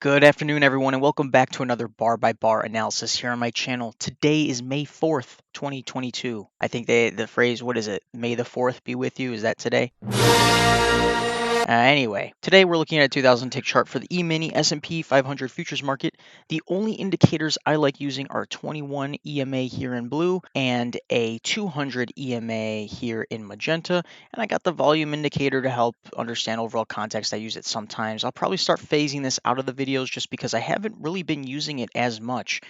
Good afternoon, everyone, and welcome back to another bar by bar analysis here on my channel. Today is May 4th, 2022. I think the phrase, what is it? May the 4th be with you. Is that today? Anyway, today we're looking at a 2000 tick chart for the E-mini S&P 500 futures market. The only indicators I like using are 21 EMA here in blue and a 200 EMA here in magenta. And I got the volume indicator to help understand overall context. I use it sometimes. I'll probably start phasing this out of the videos just because I haven't really been using it as much,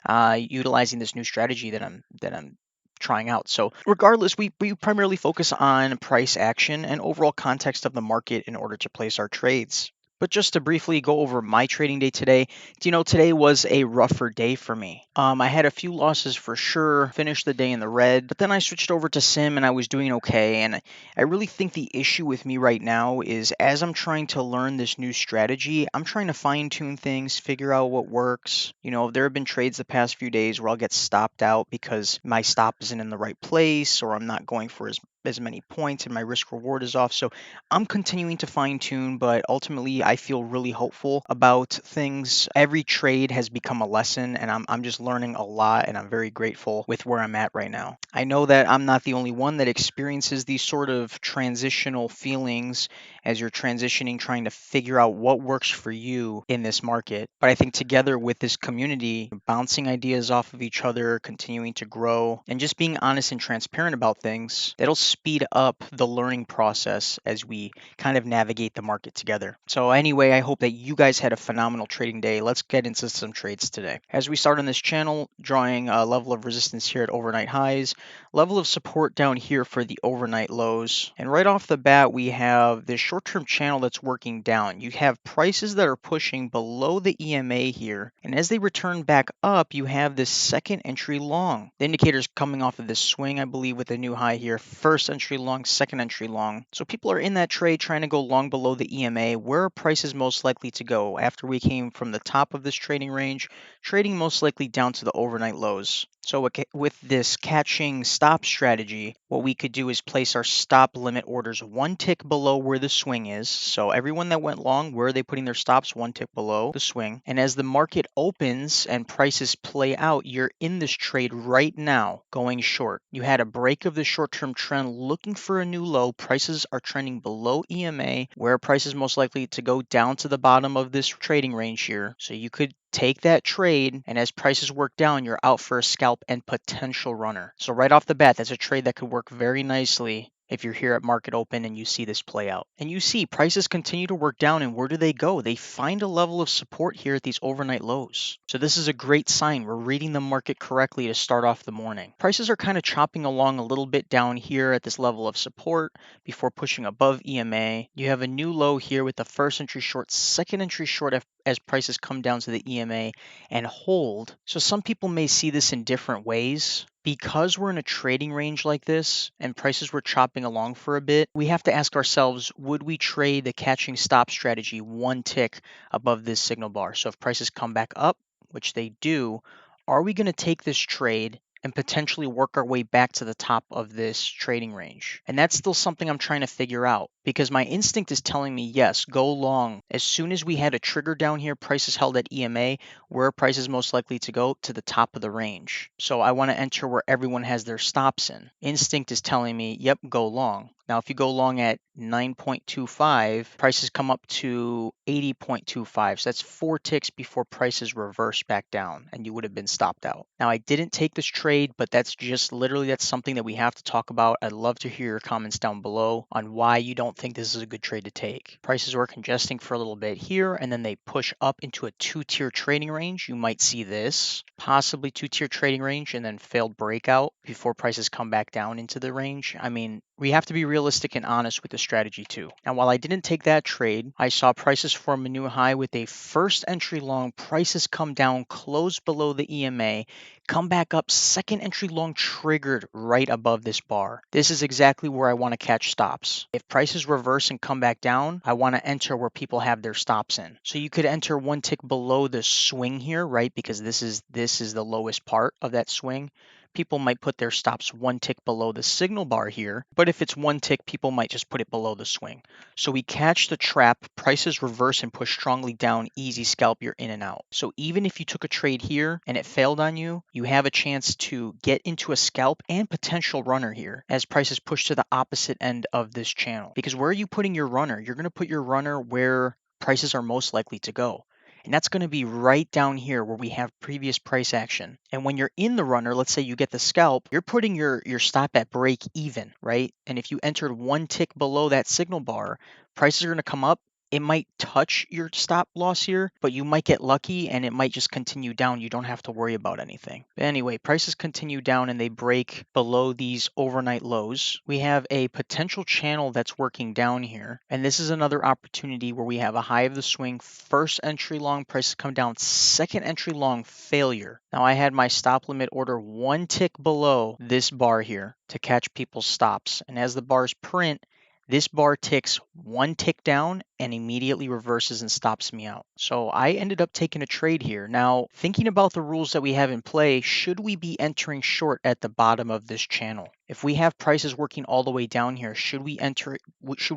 utilizing this new strategy that I'm trying out. So regardless, we primarily focus on price action and overall context of the market in order to place our trades. But just to briefly go over my trading day today, today was a rougher day for me. I had a few losses for sure, finished the day in the red, but then I switched over to Sim and I was doing okay. And I really think the issue with me right now is as I'm trying to learn this new strategy, I'm trying to fine tune things, figure out what works. There have been trades the past few days where I'll get stopped out because my stop isn't in the right place or I'm not going for as many points and my risk reward is off. So I'm continuing to fine tune, but ultimately I feel really hopeful about things. Every trade has become a lesson and I'm just learning a lot and I'm very grateful with where I'm at right now. I know that I'm not the only one that experiences these sort of transitional feelings as you're transitioning, trying to figure out what works for you in this market. But I think together with this community, bouncing ideas off of each other, continuing to grow, and just being honest and transparent about things, that'll speed up the learning process as we kind of navigate the market together. So anyway, I hope that you guys had a phenomenal trading day. Let's get into some trades today. As we start on this channel, drawing a level of resistance here at overnight highs, level of support down here for the overnight lows. And right off the bat, we have this short-term channel that's working down. You have prices that are pushing below the EMA here. And as they return back up, you have this second entry long. The indicator's coming off of this swing, I believe, with a new high here. First entry long, second entry long. So people are in that trade trying to go long below the EMA. Where are prices most likely to go after we came from the top of this trading range, trading most likely down to the overnight lows? So with this catching stop strategy, what we could do is place our stop limit orders one tick below where the swing is. So everyone that went long, where are they putting their stops? One tick below the swing. And as the market opens and prices play out, you're in this trade right now going short. You had a break of the short-term trend looking for a new low. Prices are trending below EMA, where prices most likely to go down to the bottom of this trading range here. So you could take that trade, and as prices work down, you're out for a scalp and potential runner. So right off the bat, that's a trade that could work very nicely if you're here at market open and you see this play out. And you see prices continue to work down, and where do they go? They find a level of support here at these overnight lows. So this is a great sign. We're reading the market correctly to start off the morning. Prices are kind of chopping along a little bit down here at this level of support before pushing above EMA. You have a new low here with the first entry short, second entry short as prices come down to the EMA and hold. So some people may see this in different ways. Because we're in a trading range like this and prices were chopping along for a bit, we have to ask ourselves, would we trade the catching stop strategy one tick above this signal bar? So if prices come back up, which they do, are we going to take this trade and potentially work our way back to the top of this trading range? And that's still something I'm trying to figure out, because my instinct is telling me, yes, go long. As soon as we had a trigger down here, prices held at EMA, where are prices most likely to go? To the top of the range. So I want to enter where everyone has their stops in. Instinct is telling me, yep, go long. Now, if you go long at 9.25, prices come up to 80.25. So that's 4 ticks before prices reverse back down and you would have been stopped out. Now, I didn't take this trade, but that's something that we have to talk about. I'd love to hear your comments down below on why you don't think this is a good trade to take. Prices were congesting for a little bit here, and then they push up into a 2-tier trading range. You might see this, possibly 2-tier trading range, and then failed breakout before prices come back down into the range. I mean, we have to be realistic and honest with the strategy too. And while I didn't take that trade, I saw prices form a new high with a first entry long. Prices come down, close below the EMA, come back up, second entry long triggered right above this bar. This is exactly where I want to catch stops. If prices reverse and come back down, I want to enter where people have their stops in. So you could enter one tick below the swing here, right? Because this is the lowest part of that swing. people might put their stops one tick below the signal bar here, but if it's one tick, people might just put it below the swing. So we catch the trap, prices reverse and push strongly down, easy scalp, you're in and out. So even if you took a trade here and it failed on you, you have a chance to get into a scalp and potential runner here as prices push to the opposite end of this channel. Because where are you putting your runner? You're going to put your runner where prices are most likely to go. And that's going to be right down here where we have previous price action. And when you're in the runner, let's say you get the scalp, you're putting your stop at break even, right? And if you entered one tick below that signal bar, prices are going to come up. It might touch your stop loss here, but you might get lucky and it might just continue down. You don't have to worry about anything. But anyway, prices continue down and they break below these overnight lows. We have a potential channel that's working down here. And this is another opportunity where we have a high of the swing, first entry long, prices come down, second entry long, failure. Now I had my stop limit order one tick below this bar here to catch people's stops. And as the bars print, this bar ticks one tick down and immediately reverses and stops me out. So I ended up taking a trade here. Now, thinking about the rules that we have in play, should we be entering short at the bottom of this channel? If we have prices working all the way down here, should we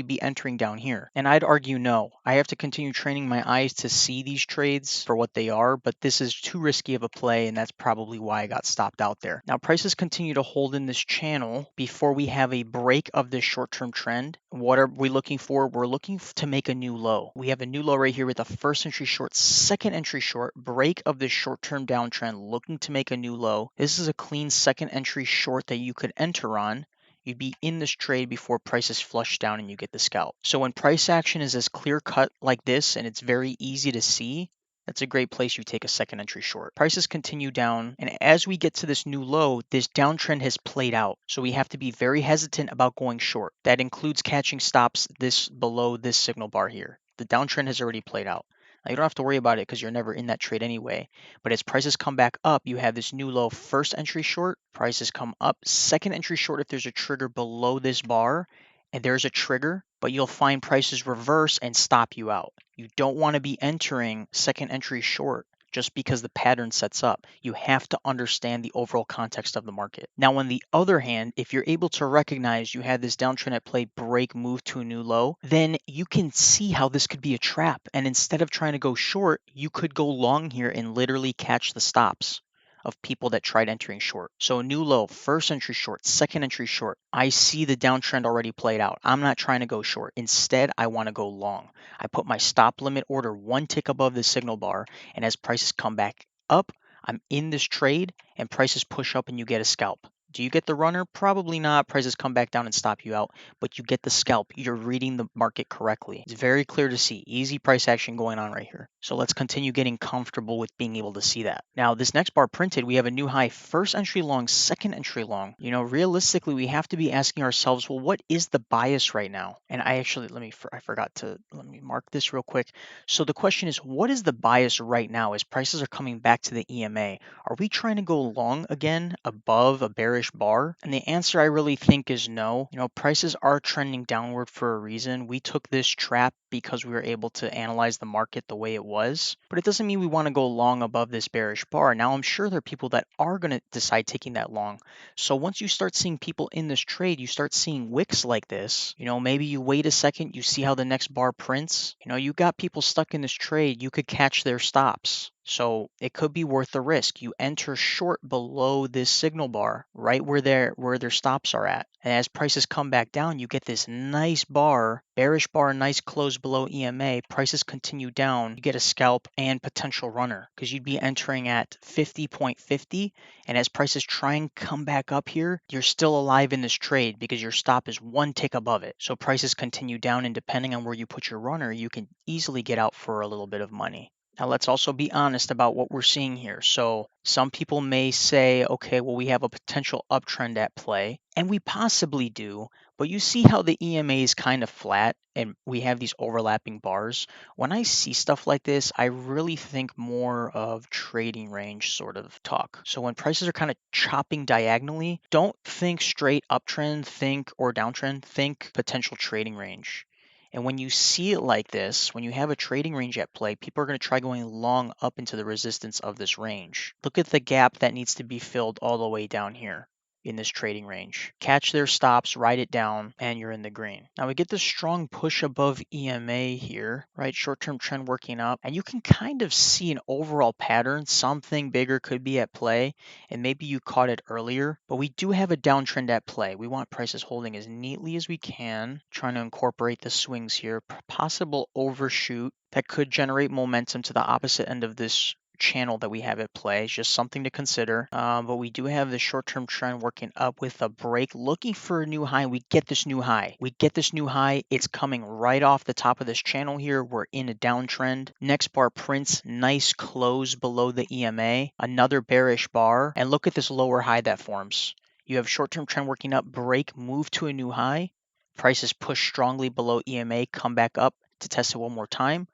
be entering down here? And I'd argue no. I have to continue training my eyes to see these trades for what they are, but this is too risky of a play, and that's probably why I got stopped out there. Now, prices continue to hold in this channel before we have a break of this short-term trend. What are we looking for? We're looking to make a new low. We have a new low right here with a first entry short, second entry short, break of this short-term downtrend, looking to make a new low. This is a clean second entry short that you could enter on. You'd be in this trade before prices flush down and you get the scalp. So when price action is as clear cut like this and it's very easy to see, that's a great place you take a second entry short. Prices continue down, and as we get to this new low, this downtrend has played out. So we have to be very hesitant about going short. That includes catching stops this below this signal bar here. The downtrend has already played out. Now, you don't have to worry about it because you're never in that trade anyway. But as prices come back up, you have this new low, first entry short. Prices come up, second entry short if there's a trigger below this bar. And there's a trigger, but you'll find prices reverse and stop you out. You don't want to be entering second entry short just because the pattern sets up. You have to understand the overall context of the market. Now, on the other hand, if you're able to recognize you had this downtrend at play, break, move to a new low, then you can see how this could be a trap. And instead of trying to go short, you could go long here and literally catch the stops of people that tried entering short. So a new low, first entry short, second entry short. I see the downtrend already played out. I'm not trying to go short. Instead, I want to go long. I put my stop limit order one tick above the signal bar, and as prices come back up, I'm in this trade and prices push up and you get a scalp. Do you get the runner? Probably not. Prices come back down and stop you out, but you get the scalp. You're reading the market correctly. It's very clear to see. Easy price action going on right here. So let's continue getting comfortable with being able to see that. Now, this next bar printed, we have a new high, first entry long, second entry long. You know, realistically, we have to be asking ourselves, well, what is the bias right now? And I actually, I forgot to, let me mark this real quick. So the question is, what is the bias right now as prices are coming back to the EMA? Are we trying to go long again above a bearish bar? And the answer I really think is no. You know, prices are trending downward for a reason. We took this trap because we were able to analyze the market the way it was, but it doesn't mean we want to go long above this bearish bar. Now, I'm sure there are people that are going to decide taking that long. So once you start seeing people in this trade, you start seeing wicks like this. You know, maybe you wait a second, you see how the next bar prints. You know, you got people stuck in this trade, you could catch their stops. So it could be worth the risk. You enter short below this signal bar, right where their stops are at. And as prices come back down, you get this nice bar, bearish bar, nice close below EMA. Prices continue down. You get a scalp and potential runner because you'd be entering at 50.50. And as prices try and come back up here, you're still alive in this trade because your stop is one tick above it. So prices continue down, and depending on where you put your runner, you can easily get out for a little bit of money. Now, let's also be honest about what we're seeing here. So some people may say, okay, well, we have a potential uptrend at play, and we possibly do, but you see how the EMA is kind of flat and we have these overlapping bars. When I see stuff like this, I really think more of trading range sort of talk. So when prices are kind of chopping diagonally, don't think straight uptrend, think or downtrend, think potential trading range. And when you see it like this, when you have a trading range at play, people are going to try going long up into the resistance of this range. Look at the gap that needs to be filled all the way down here in this trading range. Catch their stops, write it down, and you're in the green. Now we get this strong push above EMA here, right? Short-term trend working up, and you can kind of see an overall pattern. Something bigger could be at play, and maybe you caught it earlier, but we do have a downtrend at play. We want prices holding as neatly as we can, trying to incorporate the swings here, possible overshoot that could generate momentum to the opposite end of this channel that we have at play. It's just something to consider. But we do have the short-term trend working up with a break, looking for a new high. We get this new high. We get this new high. It's coming right off the top of this channel here. We're in a downtrend. Next bar prints, nice close below the EMA. Another bearish bar. And look at this lower high that forms. You have short-term trend working up, break, move to a new high. Prices push strongly below EMA, come back up to test it one more time.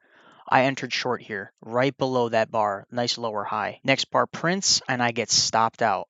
I entered short here, right below that bar, nice lower high. Next bar prints, and I get stopped out.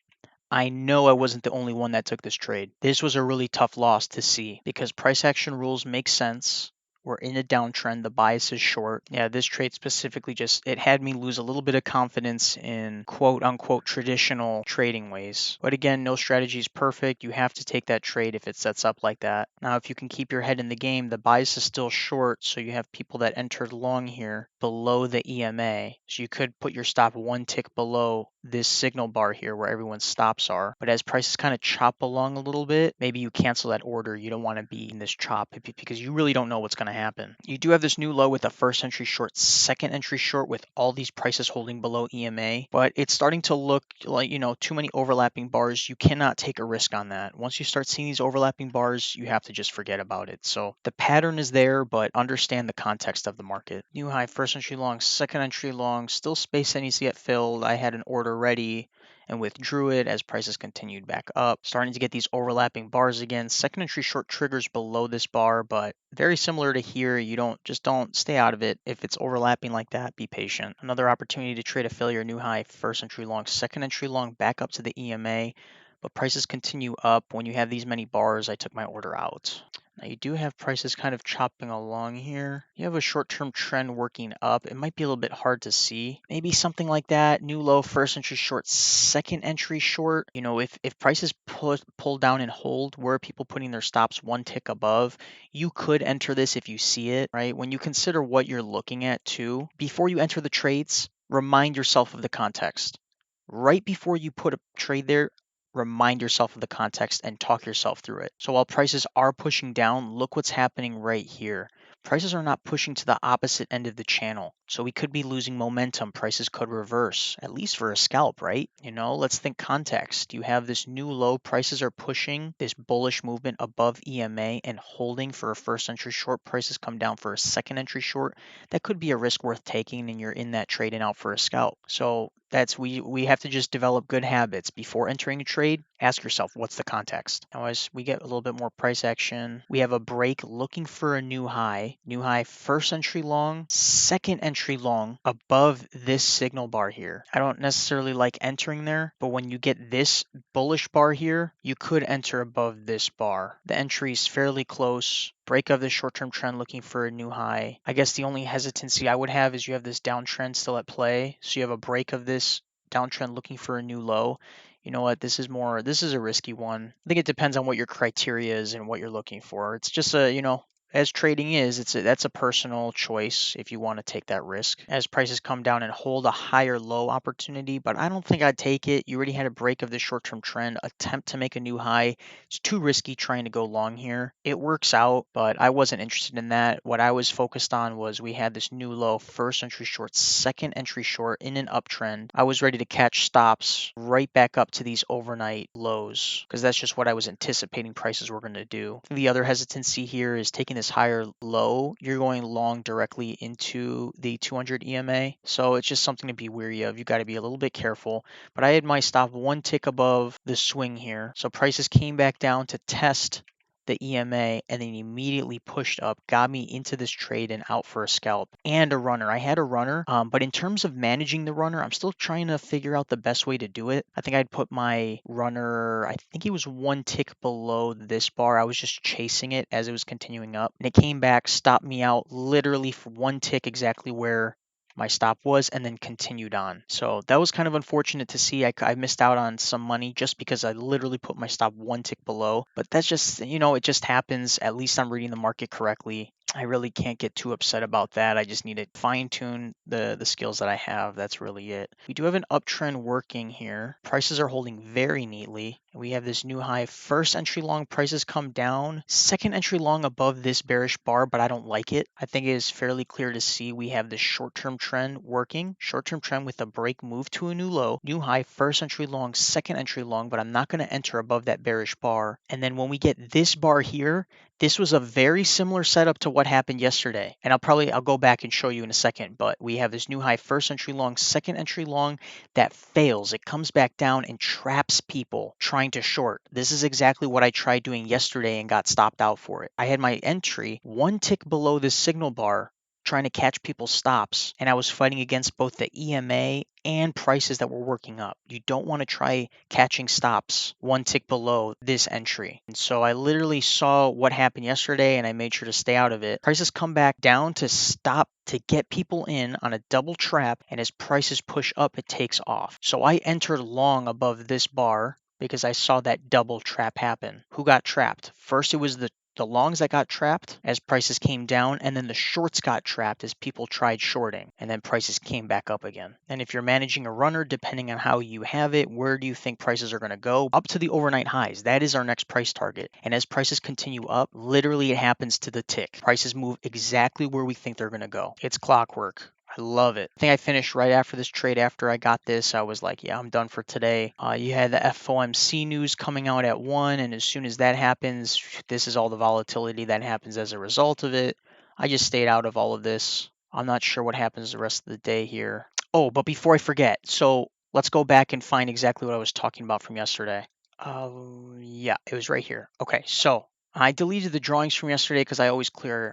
I know I wasn't the only one that took this trade. This was a really tough loss to see because price action rules make sense. We're in a downtrend. The bias is short. Yeah, this trade specifically it had me lose a little bit of confidence in quote unquote traditional trading ways. But again, no strategy is perfect. You have to take that trade if it sets up like that. Now, if you can keep your head in the game, the bias is still short. So you have people that entered long here below the EMA. So you could put your stop one tick below this signal bar here where everyone's stops are. But as prices kind of chop along a little bit, maybe you cancel that order. You don't want to be in this chop because you really don't know what's going to happen. You do have this new low with a first entry short, second entry short with all these prices holding below EMA, but it's starting to look like, too many overlapping bars. You cannot take a risk on that. Once you start seeing these overlapping bars, you have to just forget about it. So the pattern is there, but understand the context of the market. New high, first entry long, second entry long, still space that needs to get filled. I had an order ready and withdrew it as prices continued back up. Starting to get these overlapping bars again. Second entry short triggers below this bar, but very similar to here. You don't stay out of it. If it's overlapping like that, be patient. Another opportunity to trade a failure, new high, first entry long, second entry long, back up to the EMA. But prices continue up. When you have these many bars, I took my order out. Now you do have prices kind of chopping along here. You have a short-term trend working up. It might be a little bit hard to see. Maybe something like that. New low, first entry short, second entry short. If prices pull down and hold, where are people putting their stops one tick above? You could enter this if you see it, right? When you consider what you're looking at too, before you enter the trades, remind yourself of the context. Right before you put a trade there, remind yourself of the context and talk yourself through it. So while prices are pushing down, look what's happening right here. Prices are not pushing to the opposite end of the channel. So we could be losing momentum. Prices could reverse, at least for a scalp, right? Let's think context. You have this new low. Prices are pushing this bullish movement above EMA and holding for a first entry short. Prices come down for a second entry short. That could be a risk worth taking, and you're in that trade and out for a scalp. So we have to just develop good habits before entering a trade. Ask yourself, what's the context? Now, as we get a little bit more price action, we have a break looking for a new high. New high, first entry long, second entry long above this signal bar here. I don't necessarily like entering there, but when you get this bullish bar here, you could enter above this bar. The entry is fairly close. Break of the short-term trend looking for a new high. I guess the only hesitancy I would have is you have this downtrend still at play. So you have a break of this downtrend looking for a new low. You know what? This is a risky one. I think it depends on what your criteria is and what you're looking for. It's just as trading is, that's a personal choice if you want to take that risk. As prices come down and hold a higher low opportunity, but I don't think I'd take it. You already had a break of the short-term trend, attempt to make a new high. It's too risky trying to go long here. It works out, but I wasn't interested in that. What I was focused on was we had this new low, first entry short, second entry short in an uptrend. I was ready to catch stops right back up to these overnight lows because that's just what I was anticipating prices were going to do. The other hesitancy here is taking this higher low. You're going long directly into the 200 EMA. So it's just something to be wary of. You got to be a little bit careful. But I had my stop one tick above the swing here. So prices came back down to test the EMA and then immediately pushed up, got me into this trade and out for a scalp and a runner. I had a runner, but in terms of managing the runner, I'm still trying to figure out the best way to do it. I think I'd put my runner, I think it was one tick below this bar. I was just chasing it as it was continuing up, and it came back, stopped me out literally for one tick exactly where my stop was, and then continued on. So that was kind of unfortunate to see. I missed out on some money just because I literally put my stop one tick below. But that's just, it just happens. At least I'm reading the market correctly. I really can't get too upset about that. I just need to fine tune the skills that I have. That's really it. We do have an uptrend working here. Prices are holding very neatly. We have this new high. First entry long prices come down. Second entry long above this bearish bar, but I don't like it. I think it is fairly clear to see we have this short-term trend working. Short-term trend with a break move to a new low. New high, first entry long, second entry long, but I'm not going to enter above that bearish bar. And then when we get this bar here, this was a very similar setup to what happened yesterday. And I'll go back and show you in a second, but we have this new high, first entry long, second entry long that fails. It comes back down and traps people trying to short. This is exactly what I tried doing yesterday and got stopped out for it. I had my entry one tick below this signal bar trying to catch people's stops, and I was fighting against both the EMA and prices that were working up. You don't want to try catching stops one tick below this entry. And so I literally saw what happened yesterday and I made sure to stay out of it. Prices come back down to stop to get people in on a double trap, and as prices push up, it takes off. So I entered long above this bar because I saw that double trap happen. Who got trapped? First, it was the longs that got trapped as prices came down, and then the shorts got trapped as people tried shorting, and then prices came back up again. And if you're managing a runner, depending on how you have it, where do you think prices are going to go? Up to the overnight highs. That is our next price target. And as prices continue up, literally it happens to the tick. Prices move exactly where we think they're going to go. It's clockwork. I love it. I think I finished right after this trade. After I got this, I was like, yeah, I'm done for today. You had the FOMC news coming out at 1, and as soon as that happens, this is all the volatility that happens as a result of it. I just stayed out of all of this. I'm not sure what happens the rest of the day here. Oh, but before I forget, so let's go back and find exactly what I was talking about from yesterday. Yeah, it was right here. Okay, so I deleted the drawings from yesterday because I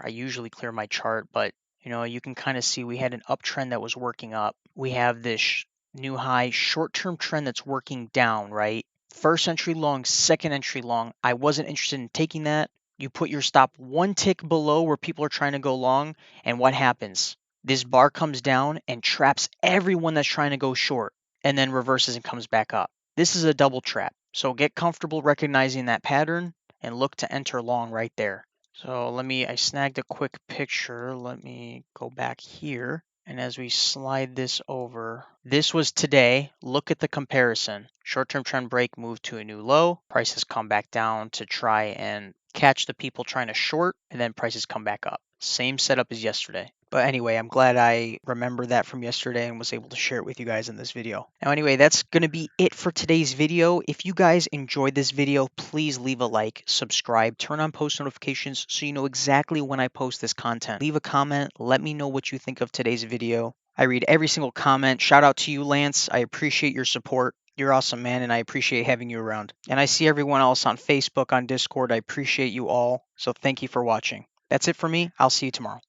usually clear my chart, but you can kind of see we had an uptrend that was working up. We have this new high short-term trend that's working down, right? First entry long, second entry long. I wasn't interested in taking that. You put your stop one tick below where people are trying to go long, and what happens? This bar comes down and traps everyone that's trying to go short, and then reverses and comes back up. This is a double trap. So get comfortable recognizing that pattern and look to enter long right there. So I snagged a quick picture. Let me go back here. And as we slide this over, this was today. Look at the comparison. Short-term trend break moved to a new low. Prices come back down to try and catch the people trying to short, and then prices come back up. Same setup as yesterday. But anyway, I'm glad I remembered that from yesterday and was able to share it with you guys in this video. Now anyway, that's going to be it for today's video. If you guys enjoyed this video, please leave a like, subscribe, turn on post notifications so you know exactly when I post this content. Leave a comment, let me know what you think of today's video. I read every single comment. Shout out to you, Lance. I appreciate your support. You're awesome, man, and I appreciate having you around. And I see everyone else on Facebook, on Discord. I appreciate you all. So thank you for watching. That's it for me. I'll see you tomorrow.